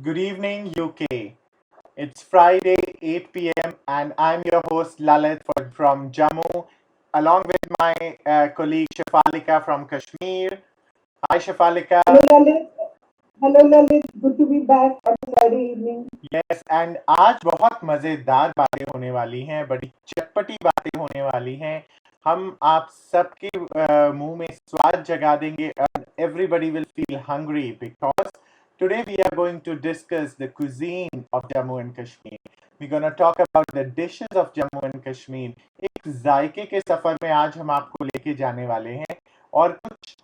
Good evening, UK. It's Friday, 8 p.m., and I'm your host Lalit from Jammu, along with my colleague Shafalika from Kashmir. Hi, Shafalika. Hello, Lalit. Hello, Lalit. Good to be back on a Friday evening. Yes and आज बहुत मज़ेदार बातें होने वाली हैं, बड़ी चटपटी बातें होने वाली हैं। हम आप सबके मुंह में स्वाद जगा देंगे and everybody will feel hungry because today we are going to discuss the cuisine of Jammu and Kashmir. We're going to talk about the dishes of Jammu and Kashmir. एक जायके के सफ़र में आज हम आपको लेके जाने वाले हैं और कुछ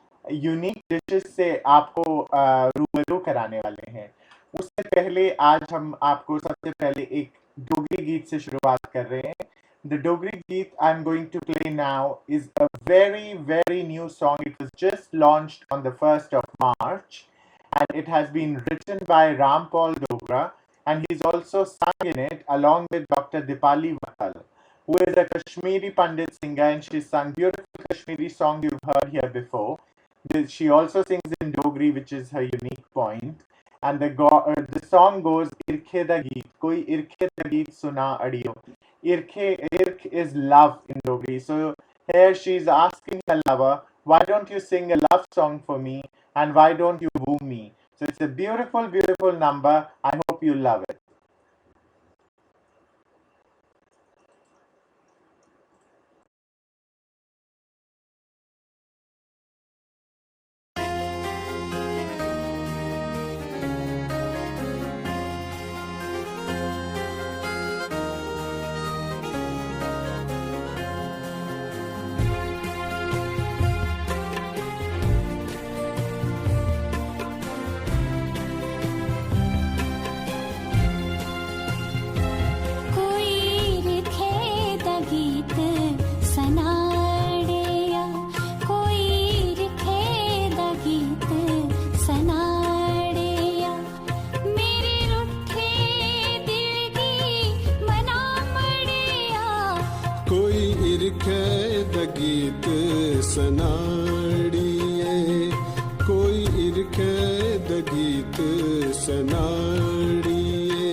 यूनिक डिशेस से आपको रूबरू कराने वाले हैं। उससे पहले आज हम आपको सबसे पहले एक डोगरी गीत से शुरुआत कर रहे हैं। The Dogri Geet I'm going to play now is a very new song. It was just launched on the 1st of March and it has been written by Rampal Dogra and he's also sung in it along with Dr. Dipali Vatal, who is a Kashmiri Pandit singer and she sung beautiful Kashmiri song you've heard here before. She also sings in Dogri, which is her unique point. And the song goes Irkhe da Geet. Koi Irkhe da Geet suna adiyo. Irk is love in Dogri. So here she's asking her lover, why don't you sing a love song for me and why don't you woo me? So it's a beautiful number. I hope you love it. गीत सनाड़िए कोई इरखे the गीत सनाड़िए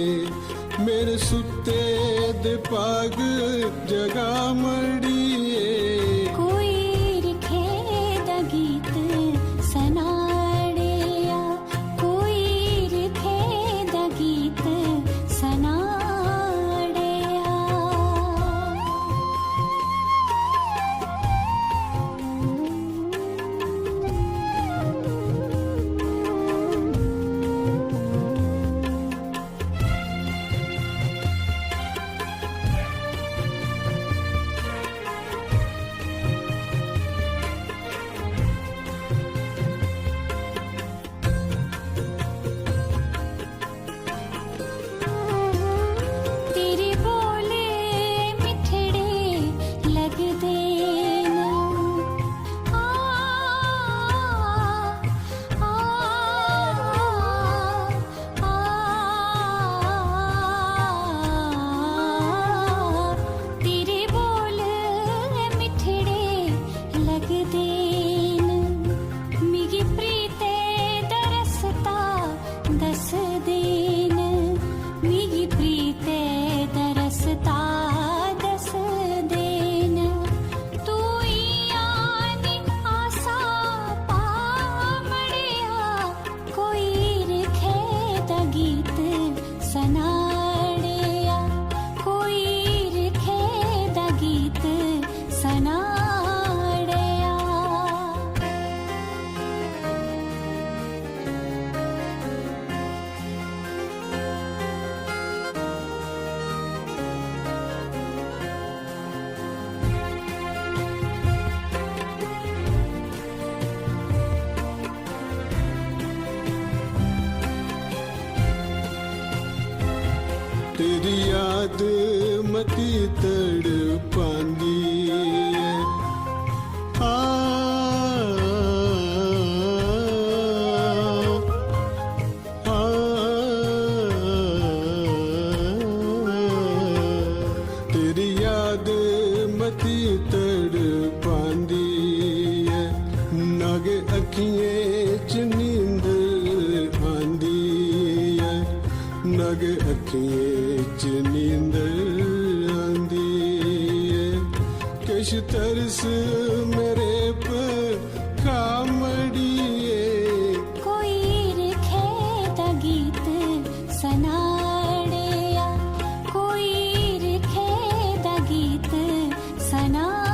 मेरे सुते दे पाग जगा मड़िए कोई इरखे the गीत सनाड़िया कोई इरखे द गीत सनाड़िया तेरी याद मती तड़ पांदी आ, आ, तेरी याद मती तड़ पांदी नागे अखिएं च नींद आंदी नग अखियें च नींदर आंदी है किश तरस मेरे पर खामड़िए कोई रखे दा गीत सनाड़िया कोई रखे दा गीत सनाड़िया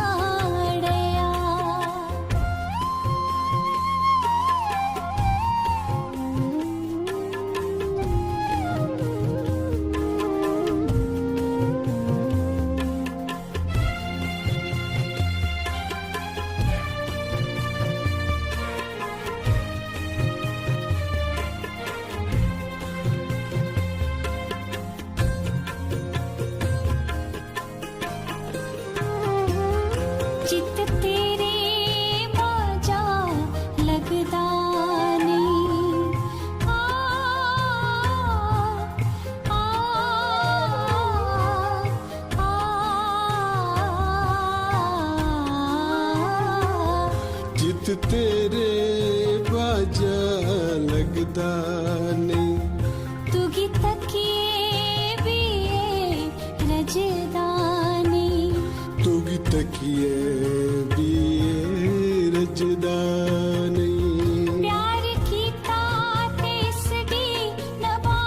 चित तेरे बाजा लगदा नहीं आ आ आ जित तेरे बाजा लगदा नहीं तुगी तकिए भी रजदानी तुगी तकिए भी रजदा नहीं प्यार कीता ते इसदी नभा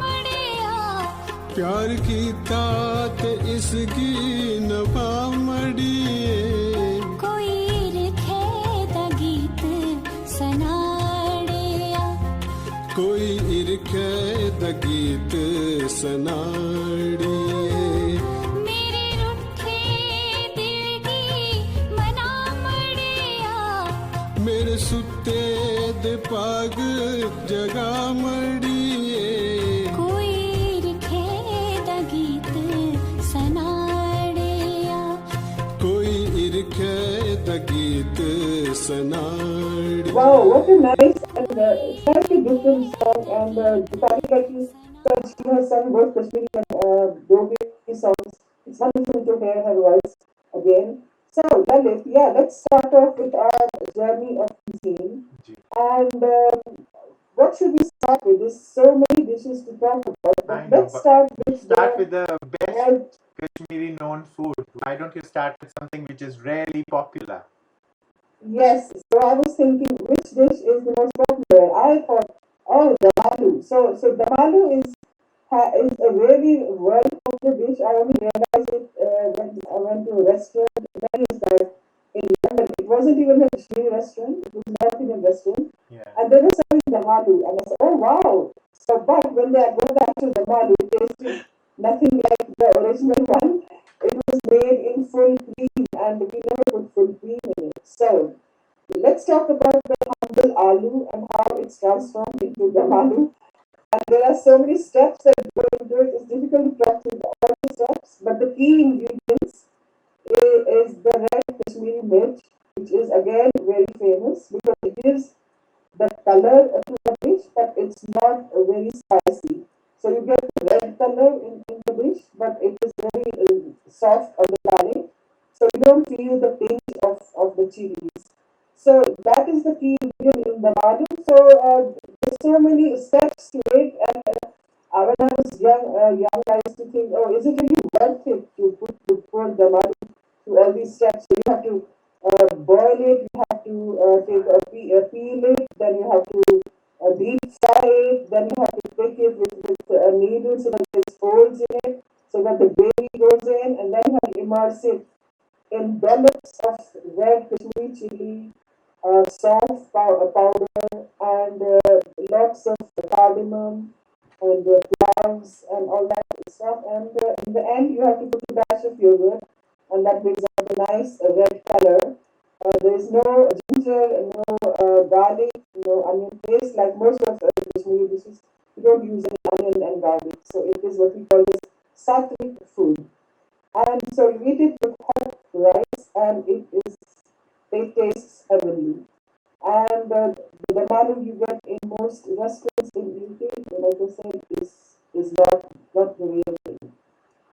मड़िया प्यार कीता ते इसकी नभा मड़िए कोई रखे दा गीत सनाड़िया कोई इरखे दा गीत सनाड़िए मेरे रुठे दिल दी मना मड़िया मेरे सुते दे पाग जगा मड़िए कोई रखे दा गीत सनाड़िया कोई इरखे दा गीत सनाड़ी Wow, what a nice and slightly different song. And Dipali, like you said, she has sung both Kashmiri and Dogra songs. It's wonderful to hear her voice again. So, Lalit, yeah, let's start off with our journey of cuisine. Ji And what should we start with? There's so many dishes to talk about. I But know, let's but start with start the with the best health. Kashmiri known food. Why don't you start with something which is rarely popular? Yes, so I was thinking which dish is the most popular. I thought, oh, the damalu. So damalu is a very world popular dish. I only realized it when I went to a restaurant many years back in London. It wasn't even a Kashmiri restaurant; it was an North Indian restaurant, Yeah. and they were serving damalu, and I said, oh wow. So, but when they got the actual damalu, it tasted nothing like the original one. It was made in full cream, and we never put full cream in it. So, let's talk about the humble aloo and how it's transformed into damalu. And there are so many steps that go into it. It's difficult to talk through all the steps, but the key ingredients is the red Kashmiri mirch, which is again very famous because it gives the color to the dish, but it's not very spicy. So you get the red color in the dish, but it is very soft on the palate. So you don't feel the pinch of the chilies. So that is the key ingredient in the damalu. So there's so many steps to it, and when I was young, I used to think, oh, is it really worth it to pour damalu through all these steps? So you have to boil it, you have to peel it, then you have to deep fry it, then you have to pick it with a needle so that there's folds in it, so that the gravy goes in, and then you have to immerse it in dollops of red Kashmiri chili, soft powder, and lots of cardamom and cloves and all that stuff. And in the end, you have to put a dash of yogurt, and that brings out a nice red color. There is no ginger, no garlic, no onion paste like most of Kashmiri dishes. We don't use any onion and garlic, so it is what we call as sattvic food. And so you eat it with hot rice, and it tastes heavenly. And the damalu you get in most restaurants in UK, like I said, is not the real thing.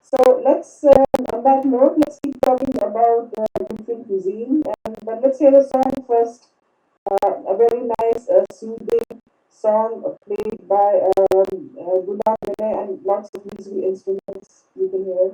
So let's on that note, let's keep talking about different cuisine. But let's hear a song first. A very nice, soothing song played by Gulab and lots of musical instruments you can hear.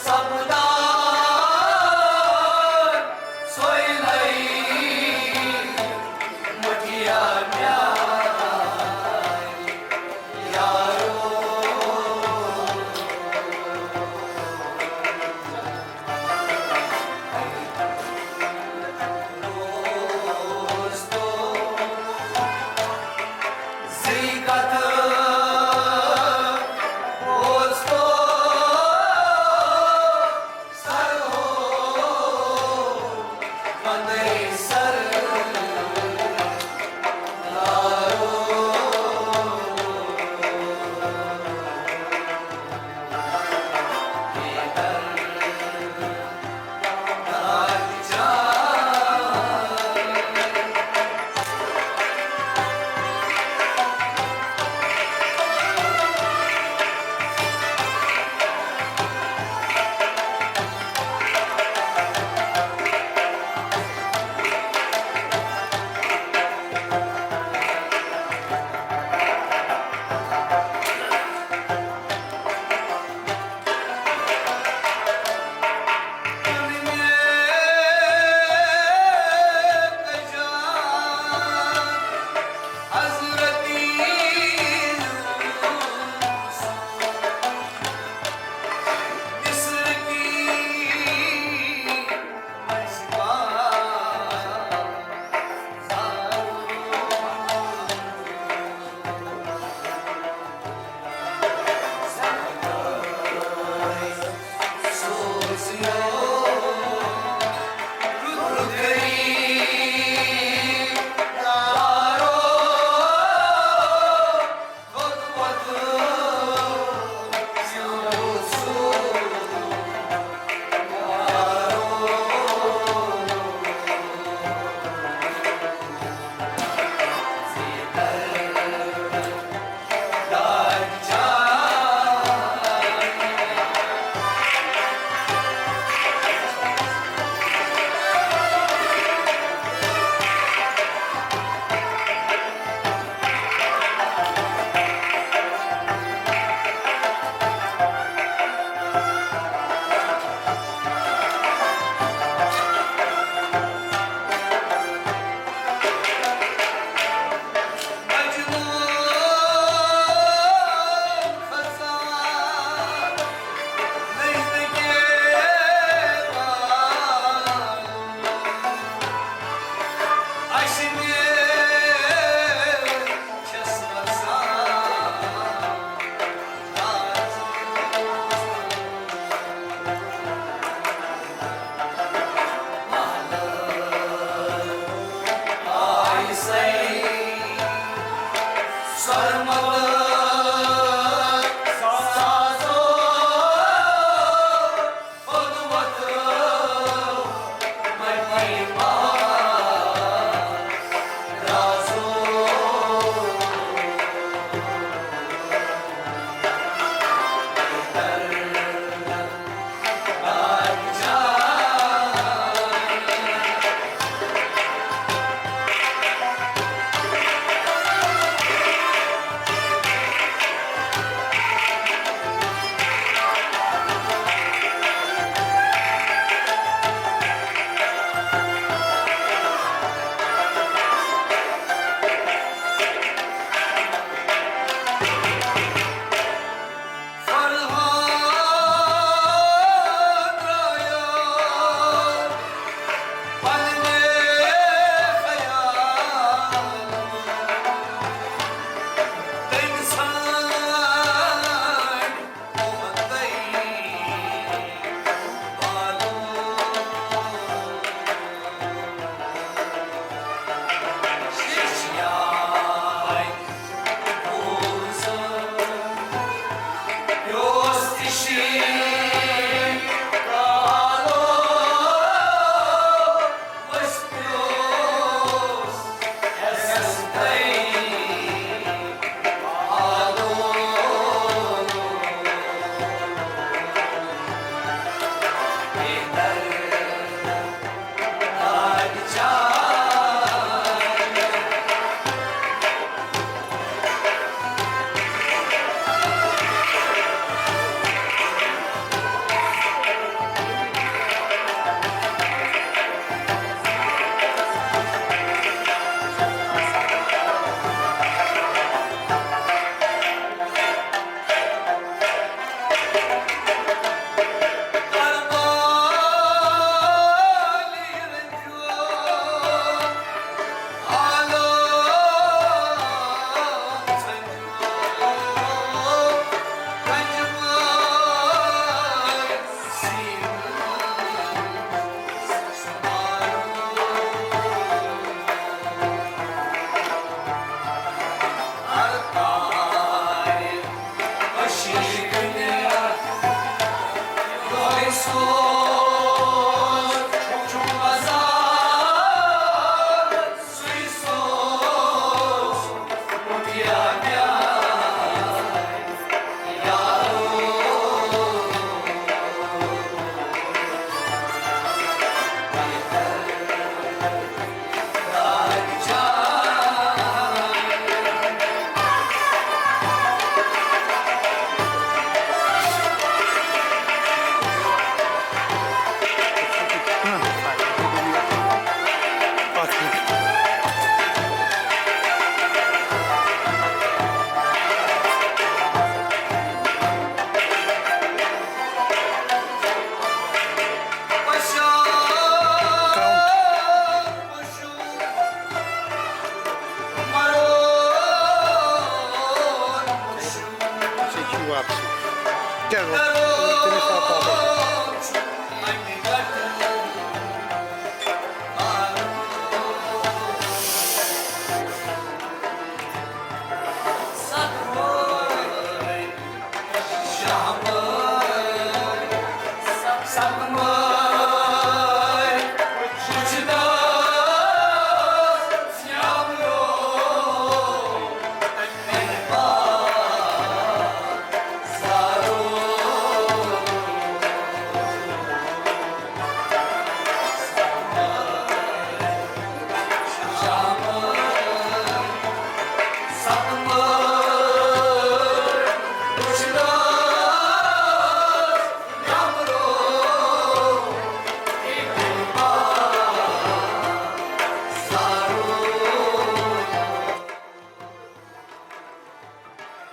सबदा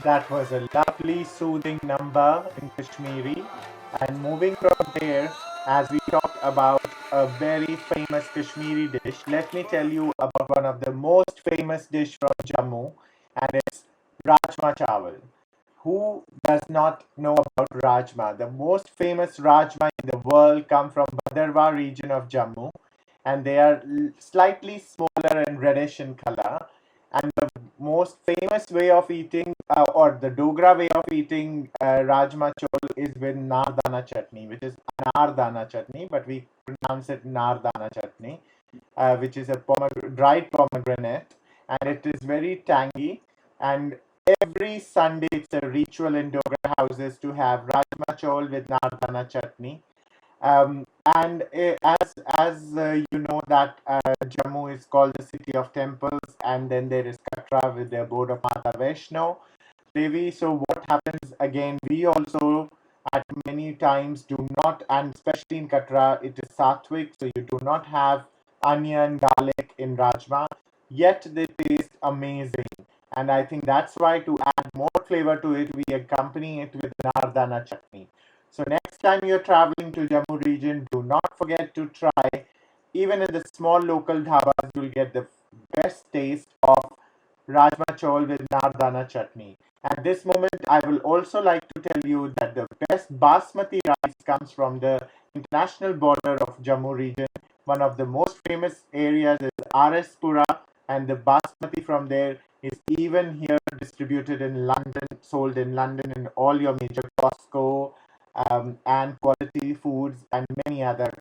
That was a lovely, soothing number in Kashmiri. And moving from there, as we talk about a very famous Kashmiri dish, let me tell you about one of the most famous dish from Jammu, and it's Rajma Chawal. Who does not know about Rajma? The most famous Rajma in the world come from Bhadarwah region of Jammu, and they are slightly smaller and reddish in color. And the most famous way of eating, or the Dogra way of eating Rajma Chol is with Nardana chutney, which is Nardana chutney, but we pronounce it Nardana chutney, which is a dried pomegranate, and it is very tangy. And every Sunday, it's a ritual in Dogra houses to have Rajma Chol with Nardana chutney. And as you know that Jammu is called the city of temples, and then there is Katra with the abode of Mata Vaishno Devi. So what happens again? We also at many times do not, and especially in Katra, it is Sattvic, so you do not have onion, garlic in Rajma. Yet they taste amazing, and I think that's why to add more flavor to it, we accompany it with Nardana chutney. So next time you're traveling to Jammu region, do not forget to try. Even in the small local dhabas, you'll get the best taste of Rajma Chol with Nardana chutney. At this moment, I will also like to tell you that the best basmati rice comes from the international border of Jammu region. One of the most famous areas is RS Pura, and the basmati from there is even here distributed in London, sold in London in all your major Costco, and quality foods and many other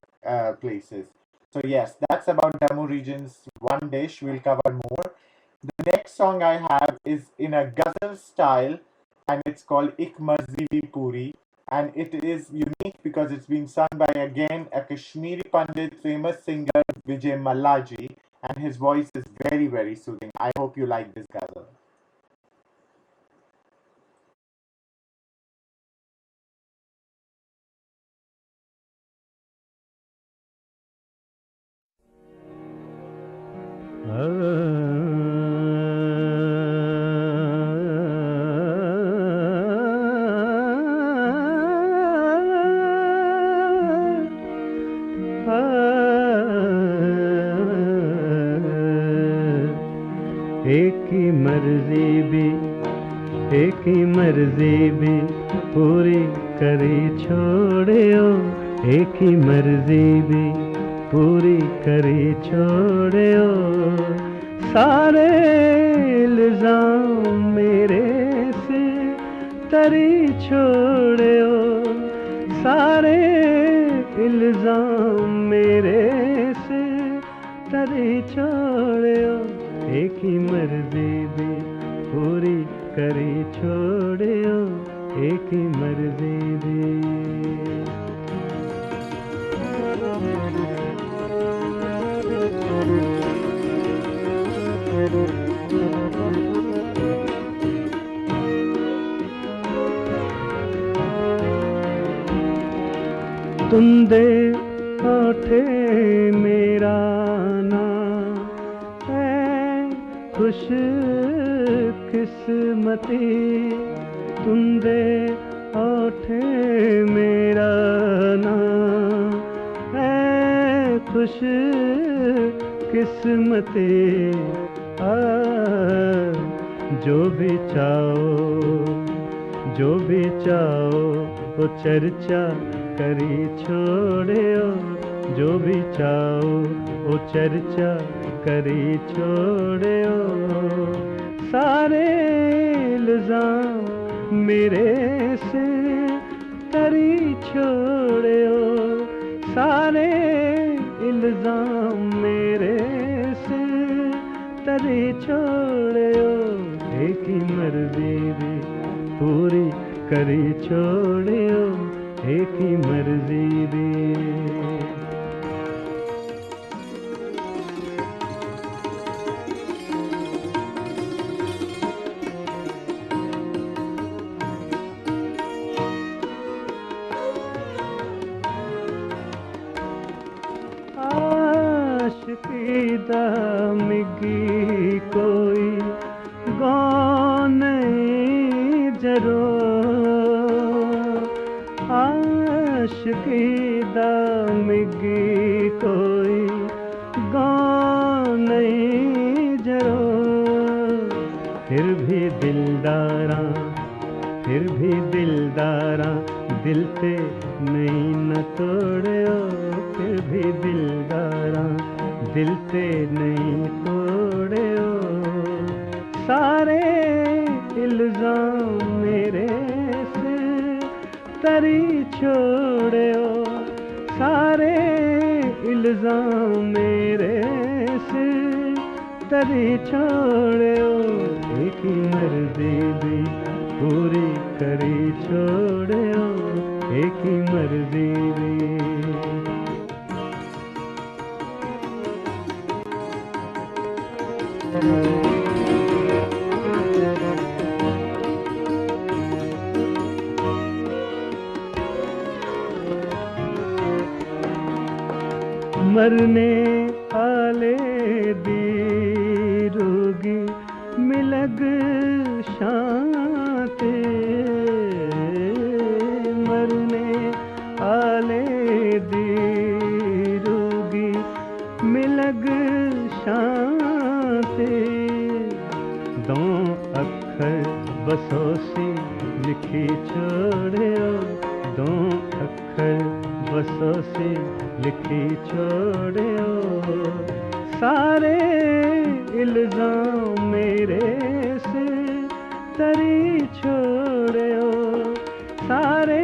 places. So yes, that's about Jammu region's one dish. We'll cover more. The next song I have is in a ghazal style, and it's called Ik Mazidi Puri. And it is unique because it's been sung by again a Kashmiri Pandit, famous singer Vijay Mallaji, and his voice is very, very soothing. I hope you like this ghazal. एक ही मर्जी भी पूरी करी छोड़ियो, एक ही मर्जी भी पूरी करी छोड़ियो। सारे इल्जाम मेरे से तरी छोड़ियो, सारे इल्जाम मेरे से तरी छोड़ियो। एक ही मर्जी भी पूरी करी छोड़ियो, एक ही मर्जी भी। तुंदे होठे मेरा नाम है खुश किस्मती, तुंदे होठे मेरा नाम है खुश किस्मती। जो भी चाहो, जो भी चाहो वो चर्चा करी छोड़ियो, जो भी चाहो वो चर्चा करी छोड़ियो। सारे इल्जाम मेरे से तरी छोड़ियो, सारे इल्जाम मेरे से तरी छोड़ियो। एक ही मर्जी भी पूरी करी छोड़ियो, एक ही मर्जी भी। आशिकी दामिगी कोई गौ नहीं जरो, आशिकी दामिगी कोई गौ नहीं जरो। फिर भी दिलदारा, फिर भी दिलदारा दिल पे नहीं न तोड़ियो, फिर भी दिलदारा दिल पे नहीं तोड़ियो। सारे इल्जाम मेरे से तरी छोड़ियो, सारे इल्जाम मेरे से तरी छोड़ियो। एक ही मर्जी भी पूरी करी छोड़ियो, एक ही मर्जी भी। मरने आले दी रोगी मिलग शांति, मरने आले दी रोगी मिलग शांति। दो अक्षर बसोसी लिखी छोड़ियो, दो अक्षर बसोसी लिखी छोड़ियो। सारे इल्जाम मेरे से तरी छोड़ियो, सारे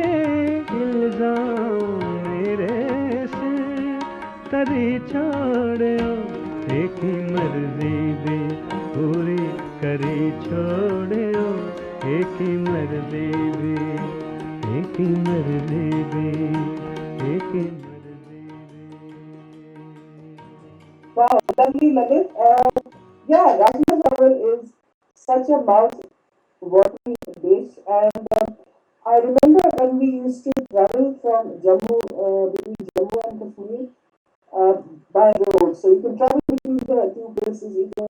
करी छोड़ो एक ही मर्जी दे पूरी करी छोड़ो एक ही मर्जी दे एक ही मर्जी दे एक ही मर्जी दे Wow, lovely, Lalit. Yeah, Rajma chawal is such a mouth-watering dish, and I remember when we used to travel from Jammu, between Jammu and Kashmir, uh, by road. So you can travel between the two places either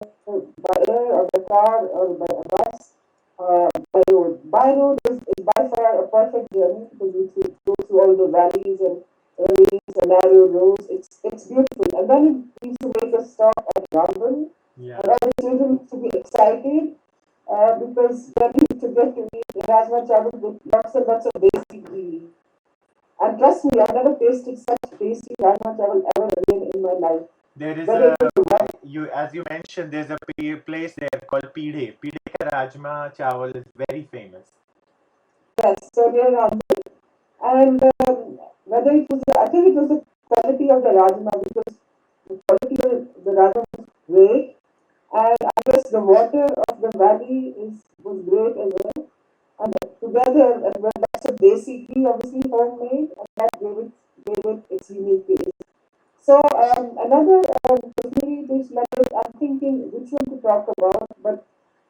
by air or by car or by a bus. By road. By road is by far a perfect journey because you go through all the valleys and ravines and narrow roads. It's beautiful. And then we used to make a stop at Ramban. Yeah. And all the children used to be excited because then we used to get to eat Rajma chawal with lots and lots of desi ghee. And trust me, I've never tasted such tasty Rajma chawal ever again in my life. There is Whether a it was as you mentioned, there's a place there called Pidhe. Pidhe ka rajma chawal is very famous. yes, so near Ramban. And whether it was, I think it was the quality of the Rajma because the quality of the Rajma was great. And I guess the water of the valley was great as well. And together with lots of desi ghee, obviously homemade, and that gave it its unique taste. So another Kashmiri dish, I'm thinking which one to talk about, but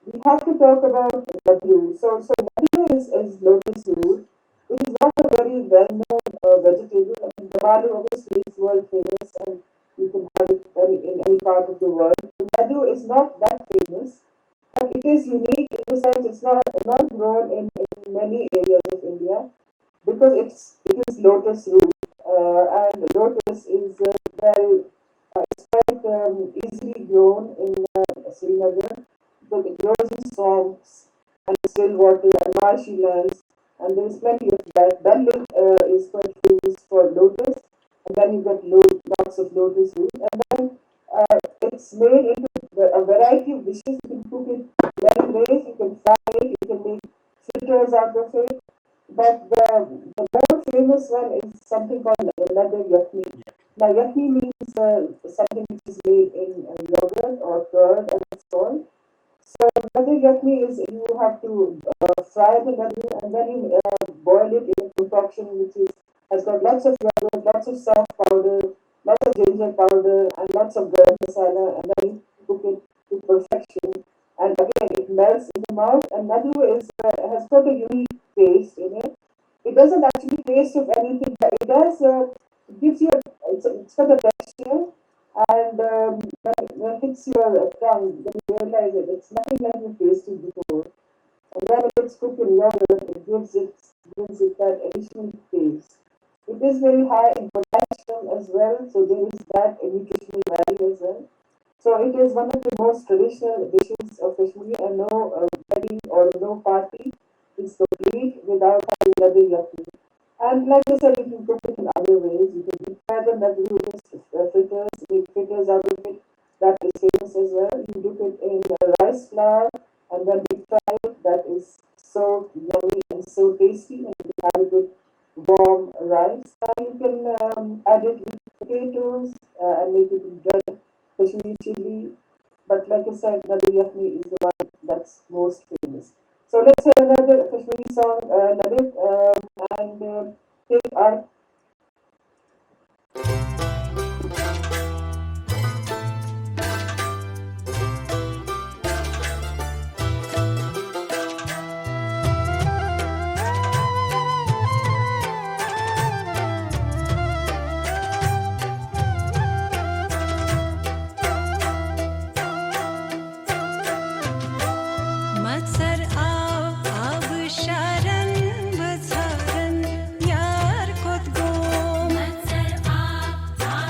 we have to talk about laddu. So laddu is lotus root. It is not a very well-known vegetable. I mean, the laddu obviously is world famous, and you can have it in any part of the world. The laddu is not that famous, but it is unique in the sense it's not grown in many areas of India because it is lotus root, and lotus is it's quite easily grown in Srinagar because it grows in swamps and still water and marshy lands, and there is plenty of that. Dal Lake is quite famous for lotus, and then you get lots of lotus root, and then it's made into a variety of dishes. You can cook it many ways. You can fry it. You can make fritters out of it. But the more famous one is something called laddu yakni. Now yakni means something which is made in yogurt or curd and so on. So laddu yakni is you have to fry the laddu and then you boil it in a concoction which has got lots of yogurt, lots of soft powder, lots of ginger powder, and lots of garam masala, and then you cook it to perfection. And again, it melts in the mouth. And laddu has got a unique taste in it. It doesn't actually taste of anything, but it does. It gives you it's got a texture, and when it hits your tongue, then you realize it. It's nothing like you tasted before. And then when it's cooked in yogurt, it gives it that additional taste. It is very high in potassium as well, so there is that nutritional value as well. So it is one of the most traditional dishes of Kashmir, and no wedding or no party is complete without having laddu yakni. And like I said, you can cook it in other ways. You can prepare the laddu with fritters, make fritters out of it. That is famous as well. You dip it in rice flour and then deep fry it. That is so yummy and so tasty, and you can have it with warm rice. And you can add it with potatoes and make it with red Kashmiri chili. But like I said, laddu yakni is the one that's most famous. So let's hear another Kashmiri song, Lalit, and take our मत्सर आब शारन बझारन यार खुद गो मत्सर आब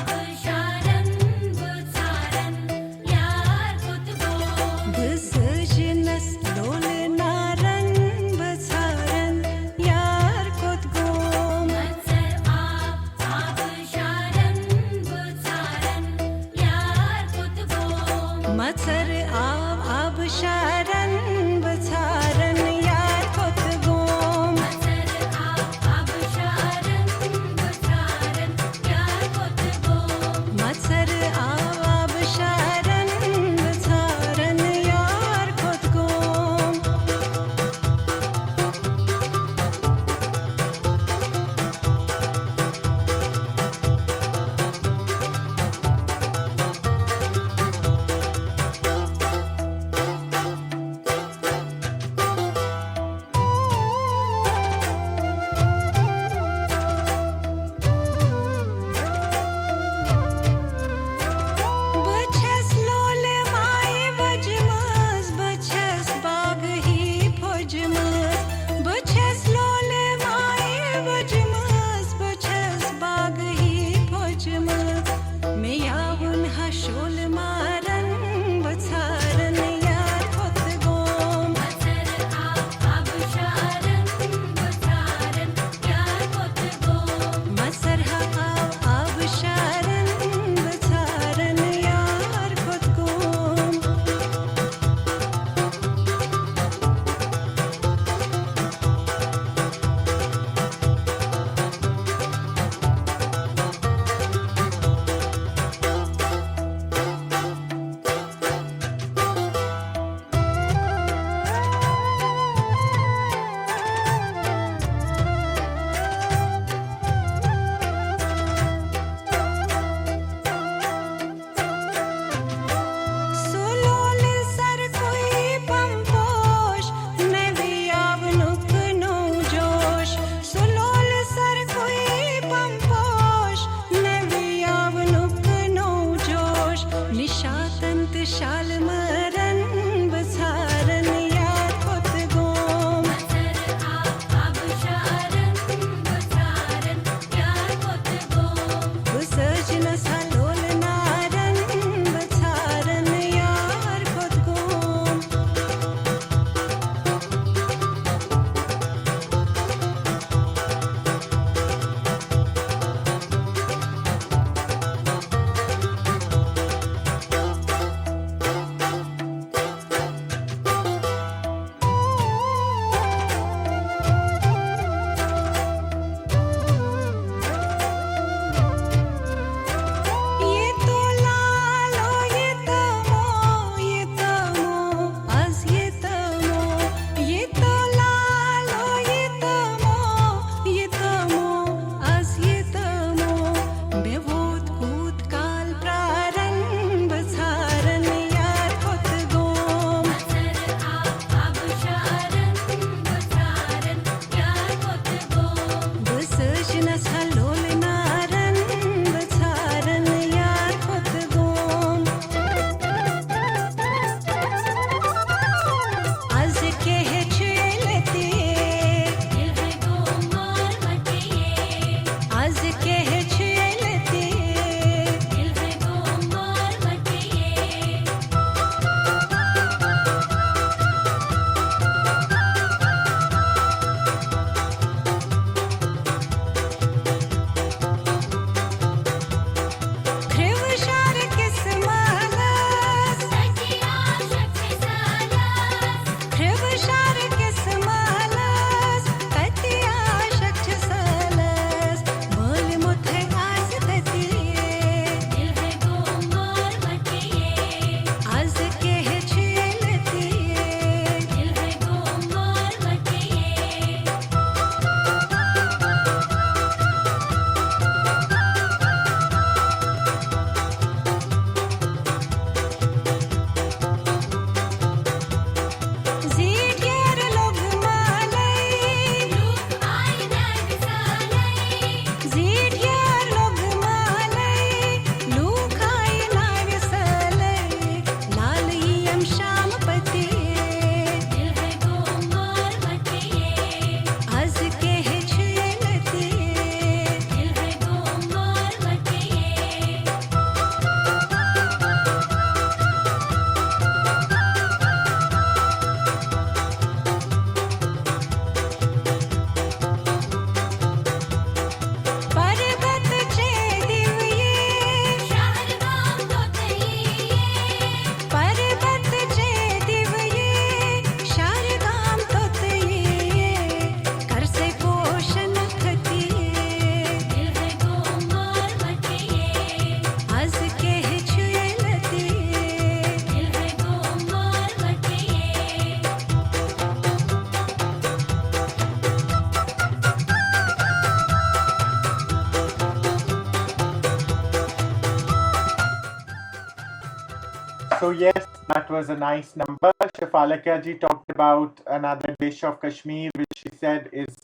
So yes, that was a nice number. Shafalaka ji talked about another dish of Kashmir, which she said is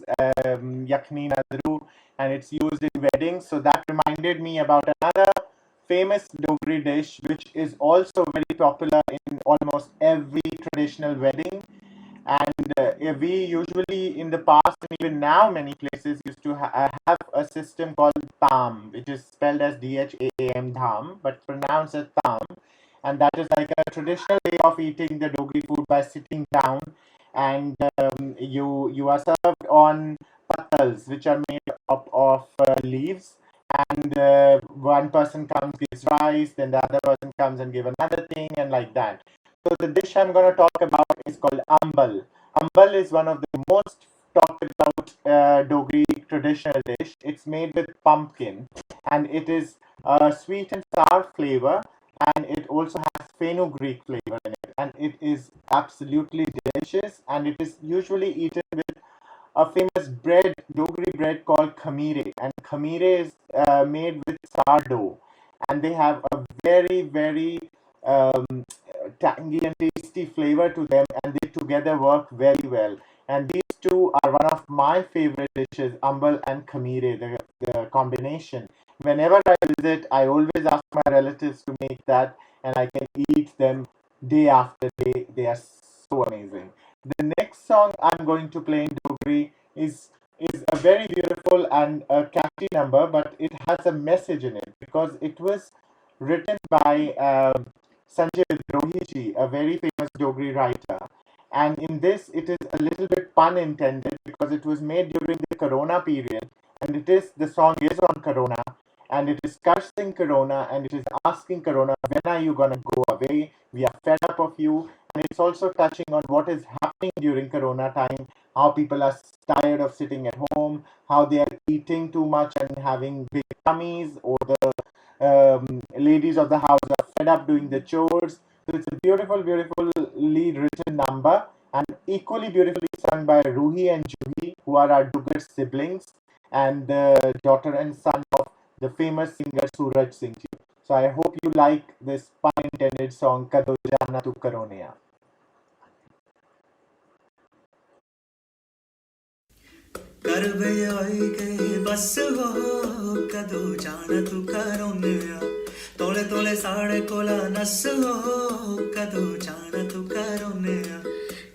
yakni nadru, and it's used in weddings. So that reminded me about another famous Dogri dish, which is also very popular in almost every traditional wedding. And we usually in the past and even now many places used to have a system called tam, which is spelled as dham dham, but pronounced as tam, and that is like a traditional way of eating the Dogri food by sitting down, and you are served on patals, which are made up of leaves, and one person comes gives rice, then the other person comes and give another thing, and like that. So the dish I'm going to talk about is called ambal. Ambal is one of the most talked about Dogri traditional dish. It's made with pumpkin, and it is a sweet and sour flavor, and it also has fenugreek flavor in it, and it is absolutely delicious, and it is usually eaten with a famous bread, Dogri bread called khamire, and khamire is made with sourdough, and they have a very um, tangy and tasty flavor to them, and they together work very well. And these two are one of my favorite dishes, ambal and khamire, the combination. Whenever I visit, I always ask my relatives to make that, and I can eat them day after day. They are so amazing. The next song I'm going to play in Dogri is a very beautiful and a catchy number, but it has a message in it because it was written by Sanjay Vidrohi ji, a very famous Dogri writer. And in this, it is a little bit pun intended because it was made during the Corona period, and the song is on Corona, and it is cursing Corona, and it is asking Corona, when are you gonna go away? We are fed up of you. And it's also touching on what is happening during Corona time, how people are tired of sitting at home, how they are eating too much and having big tummies, or the ladies of the house are fed up doing the chores. So it's a beautifully written number, and equally beautifully sung by Ruhi and Juhi, who are our Dugar siblings, and the daughter and son of the famous singer Suraj Singh ji. So I hope you like this pun intended song Kado Jana Tu Karoneya. कर वे आई गई बस हो कदू जान तू करोने तोले तोले साढ़े कोला नस हो कदू जान तू करोने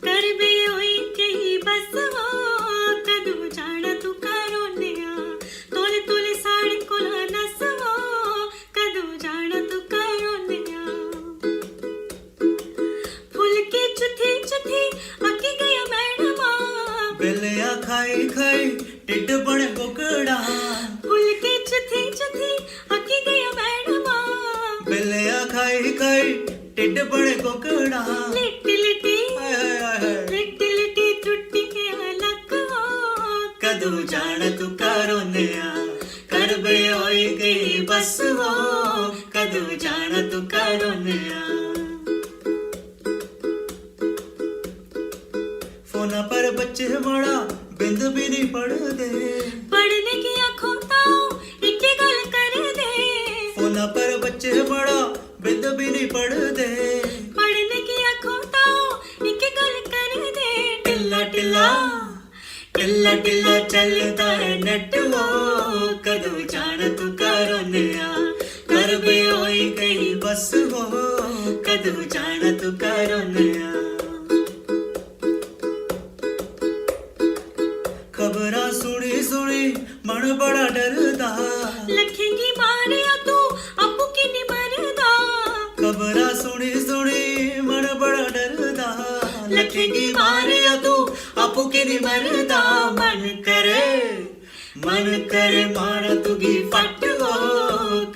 कर बे होई कहीं बस हो कदू जाना तू करोने तोले तोले साड़ी कोला नस हो कदू जाना तू करोने फूल की चुथी चुथी आकी गया मैडमा बेलिया खाई खाई टिड बने गोकड़ा फूल की चुथी चुथी आकी गया मैडमा बेलिया खाई खाई टिड बने गोकड़ा लिट्टी लिट्टी लिट्टी लिट्टी टुट्टी के अलग हो कदू जान तू करोने कर बे होई गई बस हो कदू जान तू करोने फोन पर बच्चे बड़ा बिंद भी नहीं पढ़ते पढ़ने की आंखों ताओ एक गल कर दे फोन पर बच्चे बड़ा बिंद भी नहीं पढ़ते पढ़ने की आंखों ताओ एक गल कर दे टिल्ला टिल्ला टिल्ला टिल्ला चलता है नेट वो कदू जान तू करोने कर बे होई गई बस हो कदू जान तू करोने खबरां सुनी सुनी मन बड़ा डरदा लखेंगी मारिया तू आपू की नहीं मरदा खबरां सुनी सुनी मन बड़ा डरदा लखेगी मारिया तू आपू के नहीं मरदा मन करे मारा तुगी फट हो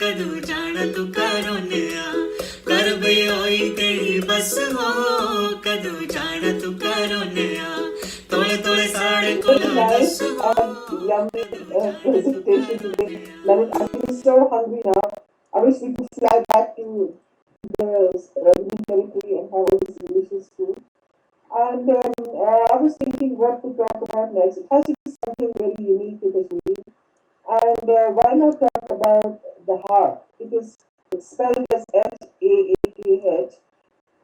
कदू जान तू करोने कर बे होई गई बस हो कदू जान तू करोने तोले तोले साढ़े Very कोला nice दस हो and yummy presentation today. Lalit, I'm feeling so hungry now. I wish we could fly back to the Indian territory and have all this delicious food. And I was thinking what to talk about next. It has to be something very unique to Kashmir. And why not talk about the heart? It is spelled as H-A-A-K-H.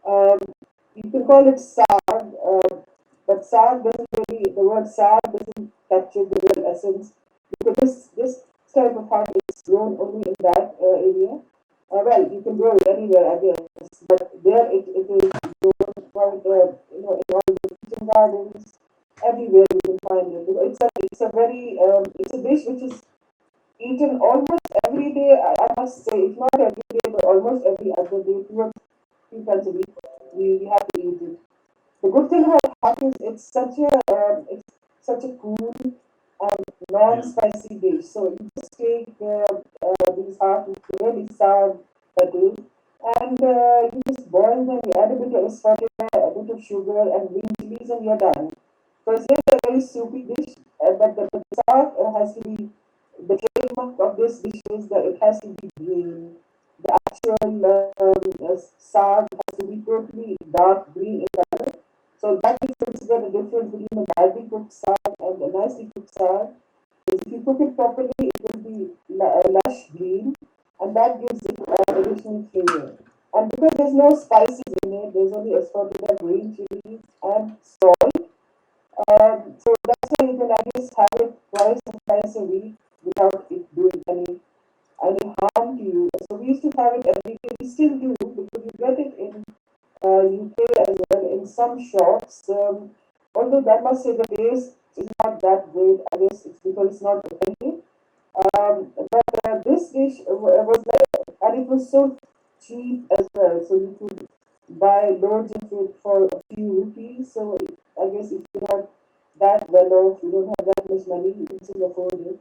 Um, you can call it saag, but saag doesn't really, the word saag doesn't capture the real essence because this type of heart is grown only in that area. Well, you can grow it anywhere, I guess, but there it is grown quite, in all the kitchen gardens, everywhere you can find it. It's a very, it's a dish which is eaten almost every day, I must say, if not every day, but almost every other day, two or three times a week, we have to eat it. The good thing about hot is it's such a cool and non-spicy dish. So you just take these hot, really sour potatoes, and you just boil them. You add a bit of aspartame, a bit of sugar, and green chilies, and you're done. So it's really a very soupy dish, but the sour has to be the trademark of this dish is that it has to be green. The actual saag has to be totally dark green in color. So that is considered the difference between a badly cooked saag and a nicely cooked saag. Is if you cook it properly, it will be lush green, and that gives it additional flavor. And because there's no spices in it, there's only aspartame, green chilies, and salt. So that's why you can at least have it twice or thrice a week without it doing any harm to you. So we used to have it every day. We still do because you get it in UK as well in some shops. Although I must say the taste is not that great. I guess it's because it's not authentic. But this dish was like, and it was so cheap as well. So you could buy loads of it for a few rupees. So I guess if you're not that well off, you don't have that much money, you can still afford it.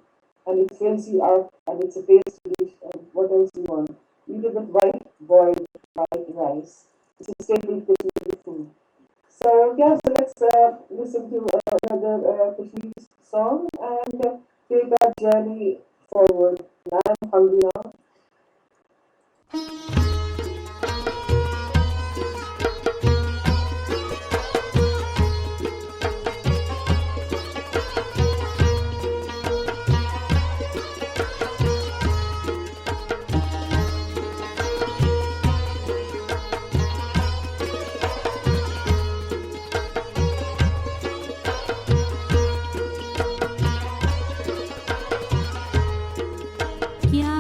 And it fills you up, and it's a tasty dish. And what else you want? Eat it with white boiled white rice. It's a staple Kashmiri food. So yeah, so let's listen to another Kashmiri song and take our journey forward. I'm hungry now. क्या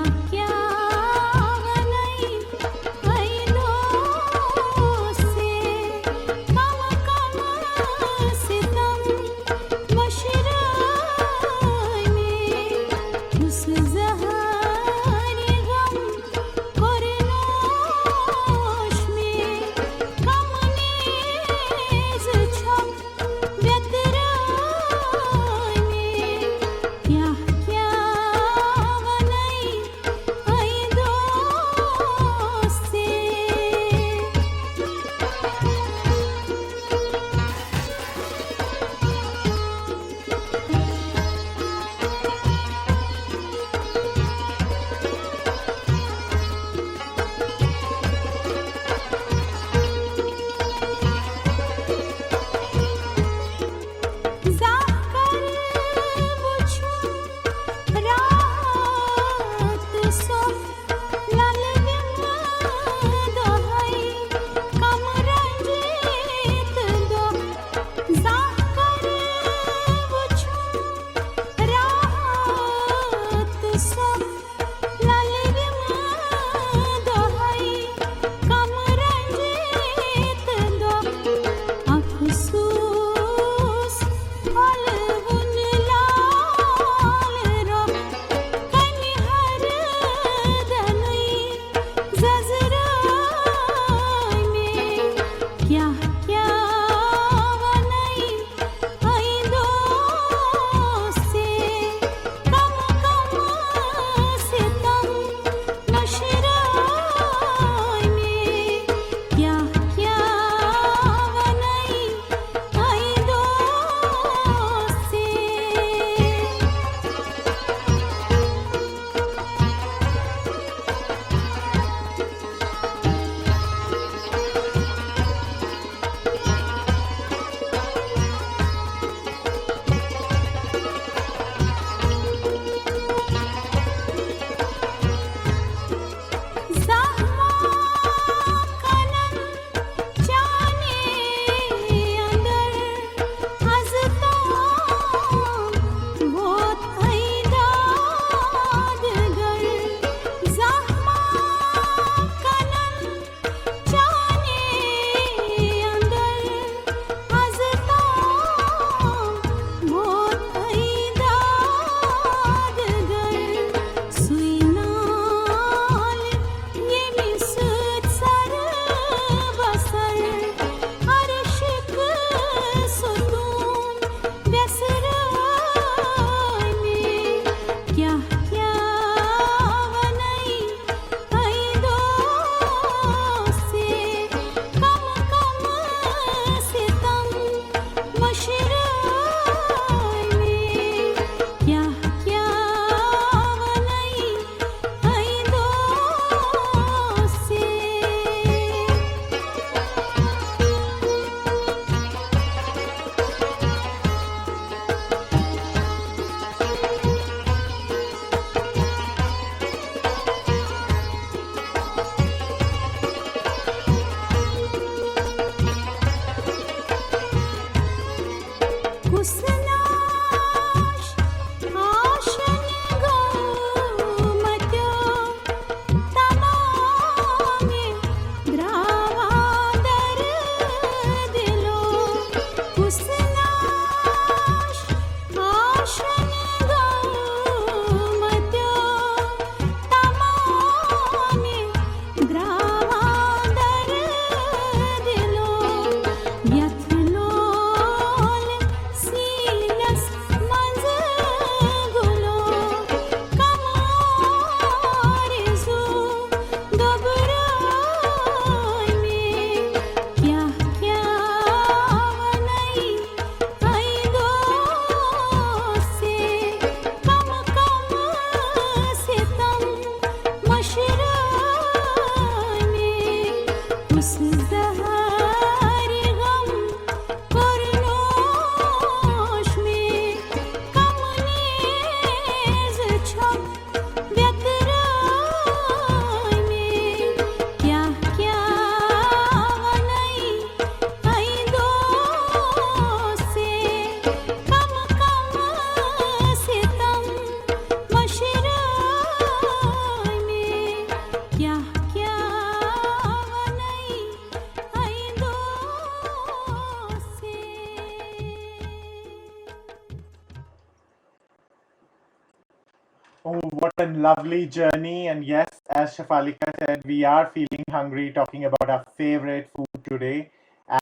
Oh, what a lovely journey. And yes, as Shafalika said, we are feeling hungry talking about our favorite food today.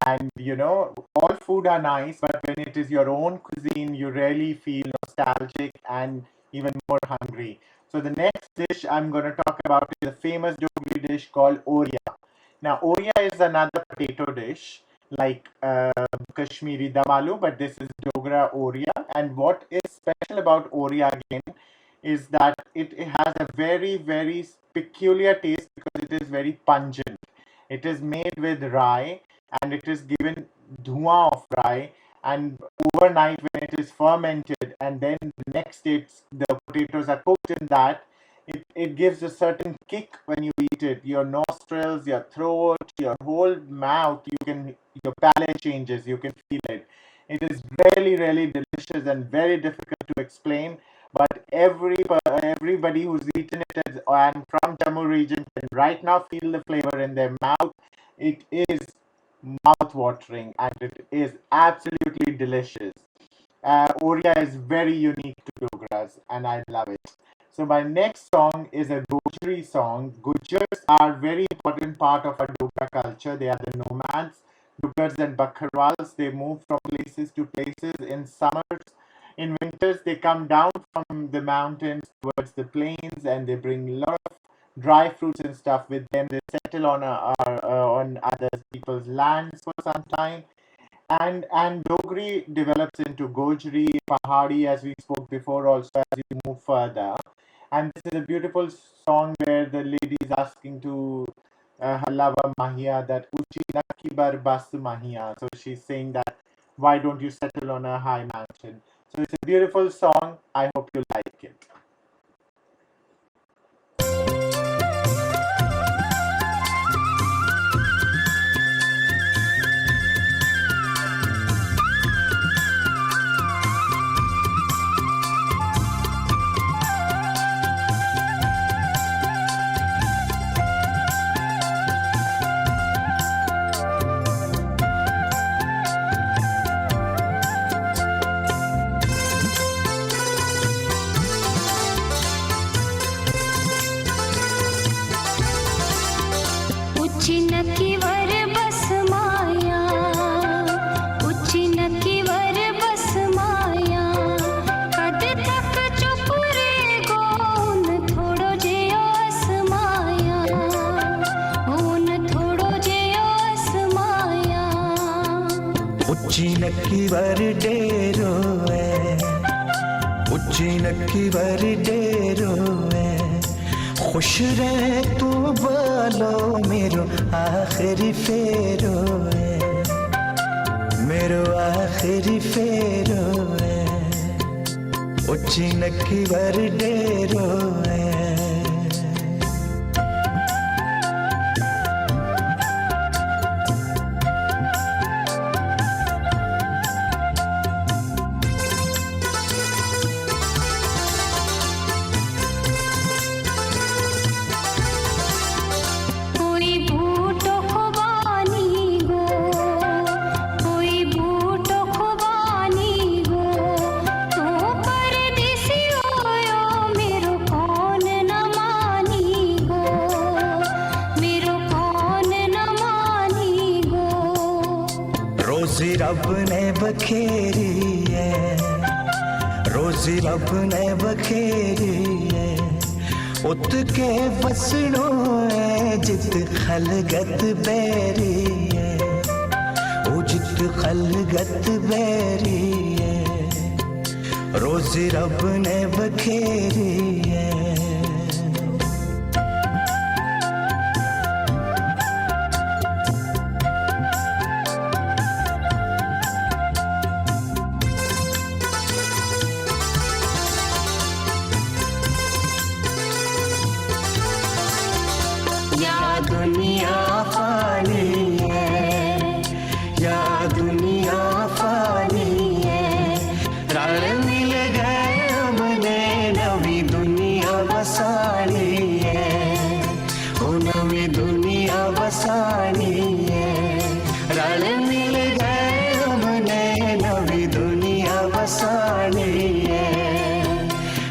And all food are nice, but when it is your own cuisine, you really feel nostalgic and even more hungry. So the next dish I'm going to talk about is a famous Dogri dish called Oria. Now, Oria is another potato dish like Kashmiri dum aloo, but this is Dogra Oria. And what is special about Oria again is that it has a very, very peculiar taste because it is very pungent. It is made with rye and it is given dhua of rye, and overnight when it is fermented and then the next day the potatoes are cooked in that, it gives a certain kick when you eat it. Your nostrils, your throat, your whole mouth, your palate changes, you can feel it. It is really, really delicious and very difficult to explain, but everybody who's eaten it and from Jammu region can right now feel the flavor in their mouth. It is mouth-watering and it is absolutely delicious. Oria is very unique to Dogras and I love it. So my next song is a Gojri song. Gujars are very important part of our Dogra culture. They are the nomads. Dugars and Bakharwals, they move from places to places in summers. In winters, they come down from the mountains towards the plains and they bring a lot of dry fruits and stuff with them. They settle on other people's lands for some time. And Dogri develops into Gojri, Pahari, as we spoke before, also as you move further. And this is a beautiful song where the lady is asking to Halava Mahia that Uchi Nakibar Bas Mahia. So she's saying that why don't you settle on a high mountain? So it's a beautiful song. I hope you like it. नक्कीवर डेरो है, उच्ची नक्कीवर डेरो है, खुश रहे तू बोलो मेरो आखिरी फेरो है, मेरो आखिरी फेरो है, उच्ची नक्कीवर डेरो है. रोजी रब ने बखेरी है, रोजी रब ने बखेरी है, उत के वसणो है जित खलगत बैरी है, ओ जित खलगत बैरी है, रोजी रब ने बखेरी है. दुनिया फानी है, या दुनिया फानी है, रण मिल गए हमने नवी दुनिया बसानी है, ओ नवी दुनिया बसानी है, रण मिल गए हमने नवी दुनिया बसानी है,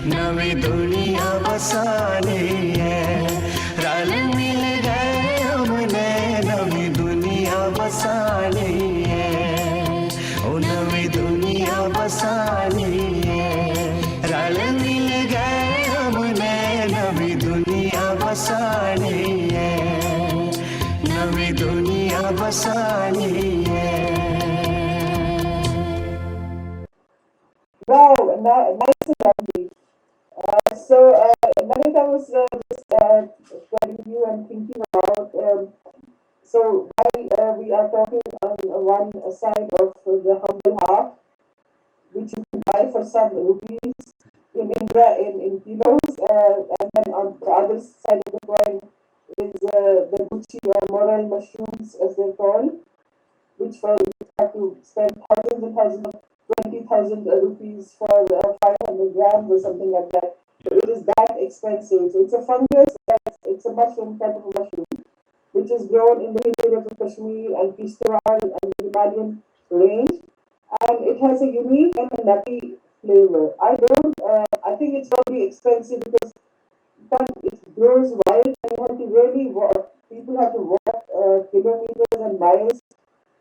नवी दुनिया बसानी है रल मिल गए हमने नवी दुनिया बसानी है ओ नवी दुनिया बसानी है रल मिल गए हमने नवी दुनिया बसानी है नवी दुनिया बसानी है Wow, nice and lovely. Navneet, I was just telling you and thinking about, so while we are talking on one side of the humble heart, which you can buy for some rupees in India in kilos, and then on the other side of the coin is the Gucci or Morel mushrooms, as they're called, which for you have to spend thousands and thousands of 20,000 rupees for 500 grams or something like that. So it is that expensive. So it's a fungus, it's a mushroom, type of a mushroom, which is grown in the hill areas of Kashmir and Kishtwar and the Himalayan range. And it has a unique and a nutty flavor. I think it's probably expensive because it grows wild and you have to really walk. People have to walk kilometers and miles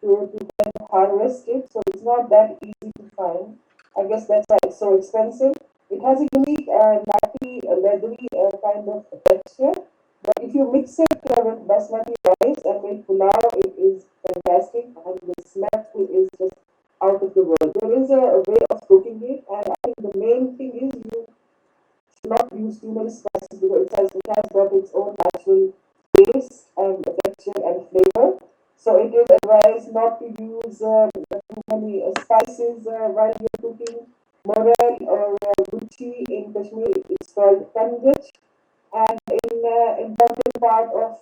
to kind of harvest it, so it's not that easy to find. I guess that's why it's so expensive. It has a unique, nutty, leathery kind of texture. But if you mix it with basmati rice and make pulao, it is fantastic, and the smell is just out of the world. There is a way of cooking it, and I think the main thing is you should not use too many spices because it has got its own natural taste and texture and flavor. So it is advised not to use too many spices while you're cooking. Morel or Gucci in Kashmir, it's called Kanjach. And in important part of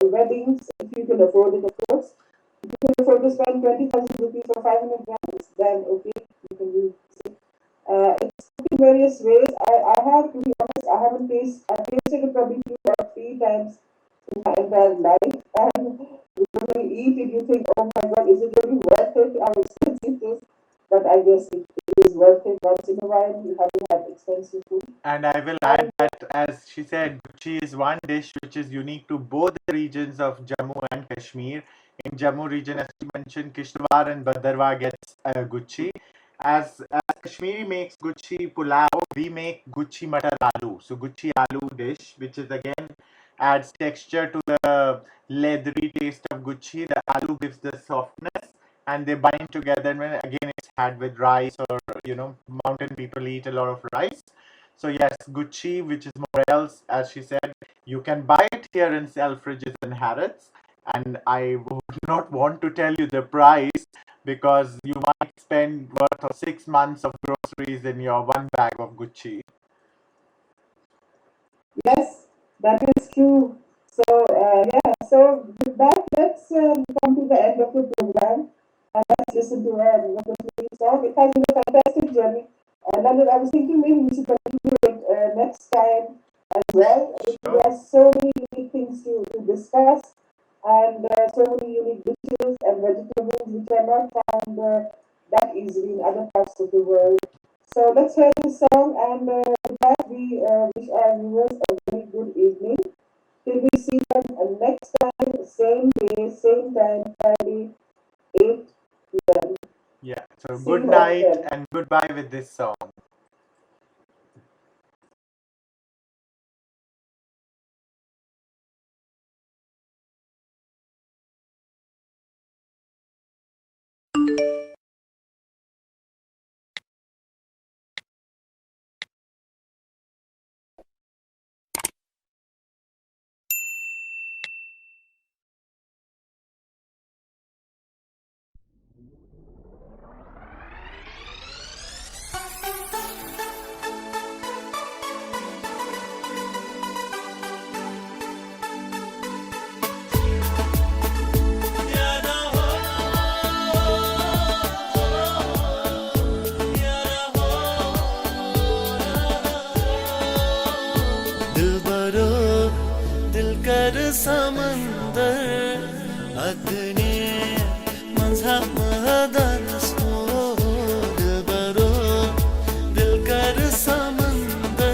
weddings, if you can afford it, of course, if you can afford to spend 20,000 rupees for 500 grams, then okay, you can use it. It's cooked in various ways. I have to be honest, I've tasted it probably 2 or 3 times in my entire life, and when you eat it, you think, oh my god, is it really worth it? How expensive it is? But I guess it is worth it once in a while. You have to have expensive food. And I will add that, as she said, Gucci is one dish which is unique to both the regions of Jammu and Kashmir. In Jammu region, as you mentioned, Kishtwar and Bhadarwah gets Gucci. As Kashmiri makes Gucci pulao, we make Gucci Matar Aloo. So Gucci Aloo dish, which is again adds texture to the leathery taste of Gucci. The aloo gives the softness, and they bind together. And when again it's had with rice, or mountain people eat a lot of rice. So yes, Gucci, which is Morels, as she said, you can buy it here in Selfridges and Harrods. And I would not want to tell you the price because you might spend worth of 6 months of groceries in your one bag of Gucci. Yes, that is true. So with that, let's come to the end of the program and let's listen to a Kashmiri song. It has been a fantastic journey. London, I was thinking maybe we should continue it next time as well. Sure. There are so many unique things to discuss, and so many unique dishes and vegetables which are not found that easily in other parts of the world. So let's hear this song, and with that we wish our viewers a very good evening. Till we see them next time, same day, same time, Friday, 8 p.m. Yeah. So See good you night then. and goodbye with this song. समंदर अग्नि मंझा महदानस हो दिल बरो दिल कर समंदर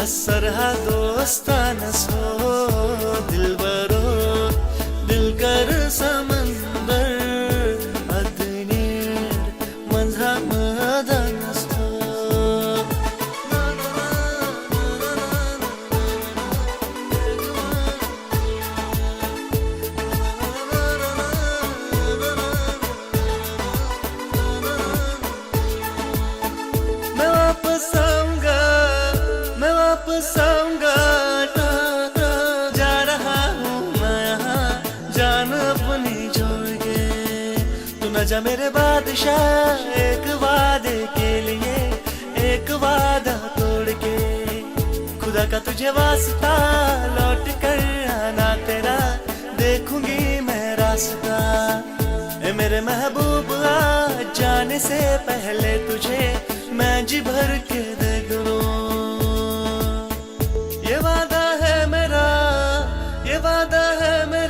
हसरहा दोस्ताना सो दिलबरो दिलकर समंदर अदनीर मंझा मदानस्तो मैं वापस आऊंगा जा रहा हूँ मैं यहाँ जान अपनी छोड़ के तू न जा मेरे बादशाह एक वादे के लिए एक वादा तोड़ के खुदा का तुझे वास्ता लौट कर आना तेरा देखूंगी मैं रास्ता ए मेरे महबूब आ जाने से पहले तुझे